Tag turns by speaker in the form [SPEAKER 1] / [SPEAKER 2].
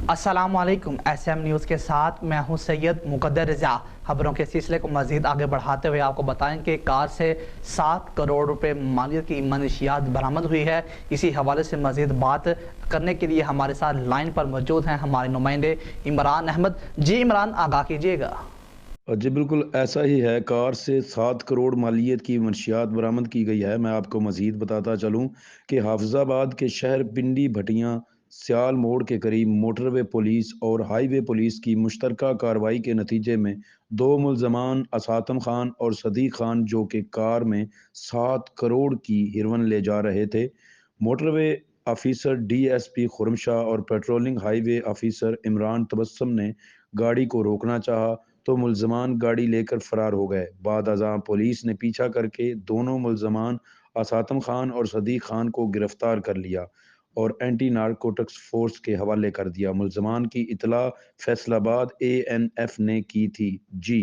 [SPEAKER 1] السلام علیکم، S M news کے ساتھ میں ہوں سید مقدر رضا۔ خبروں کے سلسلے کو مزید آگے بڑھاتے ہوئے آپ کو بتائیں کہ کار سے 7 کروڑ روپے مالیت کی منشیات برآمد ہوئی ہے۔ اسی حوالے سے مزید بات کرنے کے لیے ہمارے ساتھ لائن پر موجود ہیں ہمارے نمائندے عمران احمد۔ جی عمران، آگاہ کیجیے گا۔
[SPEAKER 2] جی بالکل ایسا ہی ہے، کار سے 7 کروڑ مالیت کی منشیات برآمد کی گئی ہے۔ میں آپ کو مزید بتاتا چلوں کہ حافظ آباد کے شہر پنڈی بھٹیاں سیال موڑ کے قریب موٹر وے پولیس اور ہائی وے پولیس کی مشترکہ کارروائی کے نتیجے میں 2 ملزمان اساتم خان اور صدیق خان جو کہ کار میں 7 کروڑ کی ہیروئن لے جا رہے تھے، موٹر وے آفیسر ڈی ایس پی خرم شاہ اور پیٹرولنگ ہائی وے آفیسر عمران تبسم نے گاڑی کو روکنا چاہا تو ملزمان گاڑی لے کر فرار ہو گئے۔ بعد ازاں پولیس نے پیچھا کر کے دونوں ملزمان اساتم خان اور صدیق خان کو گرفتار کر لیا اور اینٹی نارکوٹکس فورس کے حوالے کر دیا۔ ملزمان کی اطلاع فیصل آباد اے این ایف نے کی تھی۔ جی